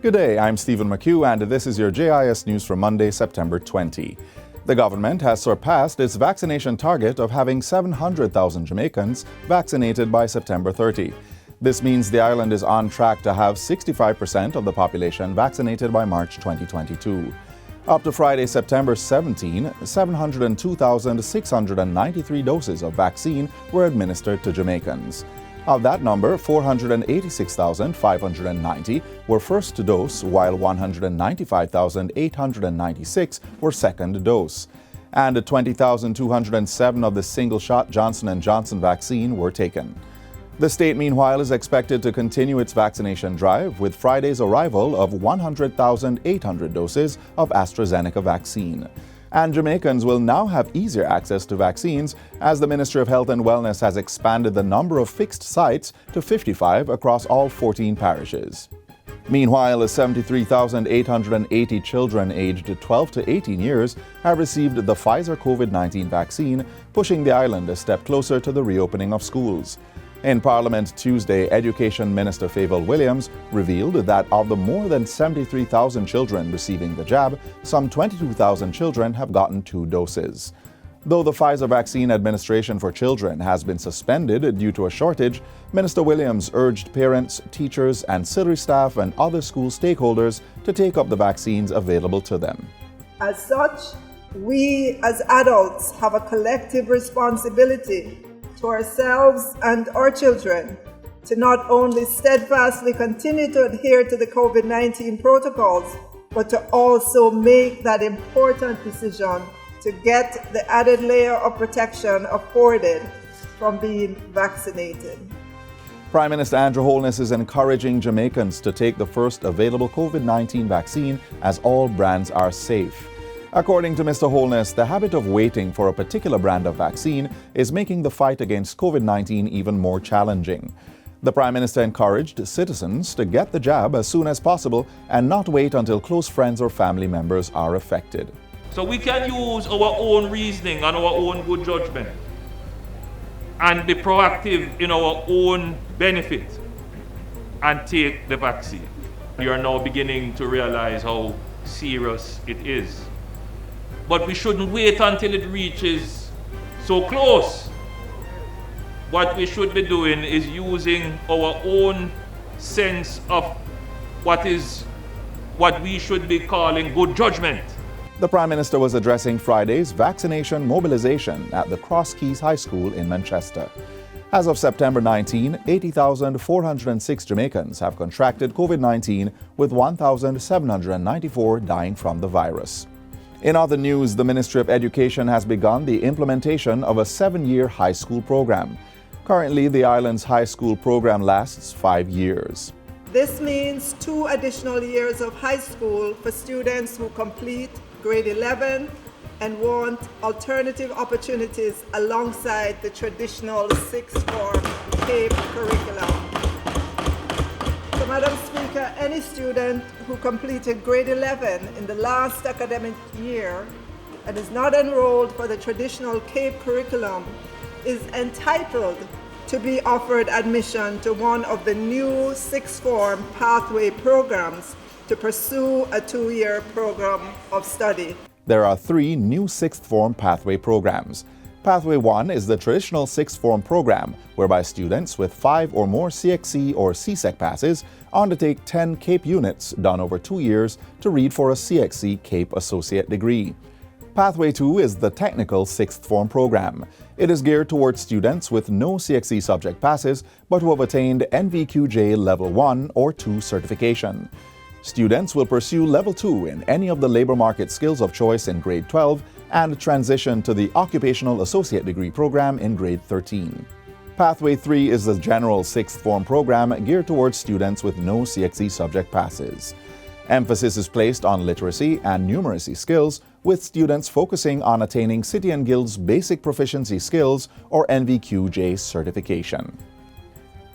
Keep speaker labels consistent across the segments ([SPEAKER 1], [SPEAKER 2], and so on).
[SPEAKER 1] Good day, I'm Stephen McHugh and this is your JIS News for Monday, September 20. The government has surpassed its vaccination target of having 700,000 Jamaicans vaccinated by September 30. This means the island is on track to have 65% of the population vaccinated by March 2022. Up to Friday, September 17, 702,693 doses of vaccine were administered to Jamaicans. Of that number, 486,590 were first dose, while 195,896 were second dose. And 20,207 of the single-shot Johnson & Johnson vaccine were taken. The state, meanwhile, is expected to continue its vaccination drive with Friday's arrival of 100,800 doses of AstraZeneca vaccine. And Jamaicans will now have easier access to vaccines as the Ministry of Health and Wellness has expanded the number of fixed sites to 55 across all 14 parishes. Meanwhile, 73,880 children aged 12 to 18 years have received the Pfizer COVID-19 vaccine, pushing the island a step closer to the reopening of schools. In Parliament Tuesday, Education Minister Favour Williams revealed that of the more than 73,000 children receiving the jab, some 22,000 children have gotten 2 doses. Though the Pfizer vaccine administration for children has been suspended due to a shortage, Minister Williams urged parents, teachers, ancillary staff and other school stakeholders to take up the vaccines available to them.
[SPEAKER 2] As such, we as adults have a collective responsibility to ourselves and our children to not only steadfastly continue to adhere to the COVID-19 protocols, but to also make that important decision to get the added layer of protection afforded from being vaccinated.
[SPEAKER 1] Prime Minister Andrew Holness is encouraging Jamaicans to take the first available COVID-19 vaccine as all brands are safe. According to Mr. Holness, the habit of waiting for a particular brand of vaccine is making the fight against COVID-19 even more challenging. The Prime Minister encouraged citizens to get the jab as soon as possible and not wait until close friends or family members are affected.
[SPEAKER 3] So we can use our own reasoning and our own good judgment and be proactive in our own benefit and take the vaccine. We are now beginning to realize how serious it is. But we shouldn't wait until it reaches so close. What we should be doing is using our own sense of what we should be calling good judgment.
[SPEAKER 1] The Prime Minister was addressing Friday's vaccination mobilization at the Cross Keys High School in Manchester. As of September 19, 80,406 Jamaicans have contracted COVID-19, with 1,794 dying from the virus. In other news, the Ministry of Education has begun the implementation of a 7-year high school program. Currently, the island's high school program lasts 5 years.
[SPEAKER 2] This means 2 additional years of high school for students who complete grade 11 and want alternative opportunities alongside the traditional sixth form CAPE curriculum. So, Madam Speaker, any student who completed grade 11 in the last academic year and is not enrolled for the traditional CAPE curriculum is entitled to be offered admission to one of the new sixth form pathway programs to pursue a 2-year program of study.
[SPEAKER 1] There are 3 new sixth form pathway programs. Pathway 1 is the traditional sixth form program, whereby students with 5 or more CXC or CSEC passes undertake 10 CAPE units done over 2 years to read for a CXC CAPE associate degree. Pathway 2 is the technical sixth form program. It is geared towards students with no CXC subject passes but who have attained NVQJ Level 1 or 2 certification. Students will pursue Level 2 in any of the labor market skills of choice in grade 12 and transition to the Occupational Associate Degree program in grade 13. Pathway 3 is the general sixth form program geared towards students with no CXC subject passes. Emphasis is placed on literacy and numeracy skills, with students focusing on attaining City and Guilds Basic Proficiency Skills or NVQJ certification.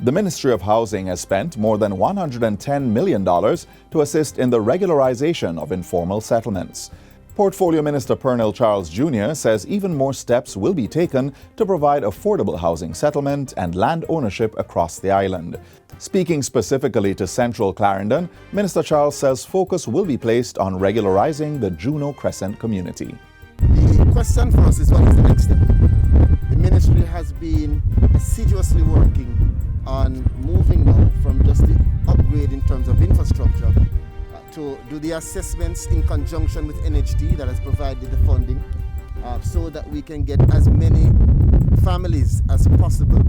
[SPEAKER 1] The Ministry of Housing has spent more than $110 million to assist in the regularization of informal settlements. Portfolio Minister Pernell Charles Jr. says even more steps will be taken to provide affordable housing settlement and land ownership across the island. Speaking specifically to Central Clarendon, Minister Charles says focus will be placed on regularizing the Juno Crescent community.
[SPEAKER 4] The question for us is, what is the next step? The ministry has been assiduously working on moving now from just the upgrade in terms of infrastructure to do the assessments in conjunction with NHT that has provided the funding so that we can get as many families as possible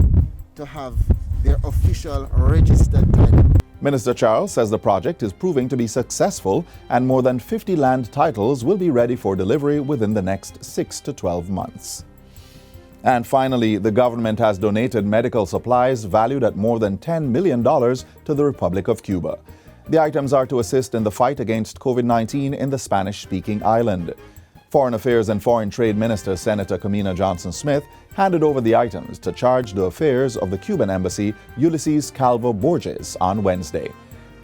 [SPEAKER 4] to have their official registered title.
[SPEAKER 1] Minister Charles says the project is proving to be successful and more than 50 land titles will be ready for delivery within the next 6 to 12 months. And finally, the government has donated medical supplies valued at more than $10 million to the Republic of Cuba. The items are to assist in the fight against COVID-19 in the Spanish-speaking island. Foreign Affairs and Foreign Trade Minister Senator Kamina Johnson-Smith handed over the items to charge d'affaires of the Cuban embassy, Ulysses Calvo Borges, on Wednesday.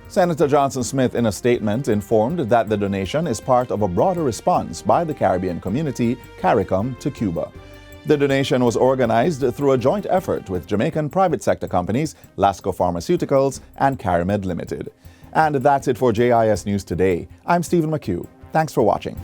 [SPEAKER 1] Senator Johnson-Smith, in a statement, informed that the donation is part of a broader response by the Caribbean community, CARICOM, to Cuba. The donation was organized through a joint effort with Jamaican private sector companies Lasco Pharmaceuticals and Carimed Limited. And that's it for JIS News Today. I'm Stephen McHugh. Thanks for watching.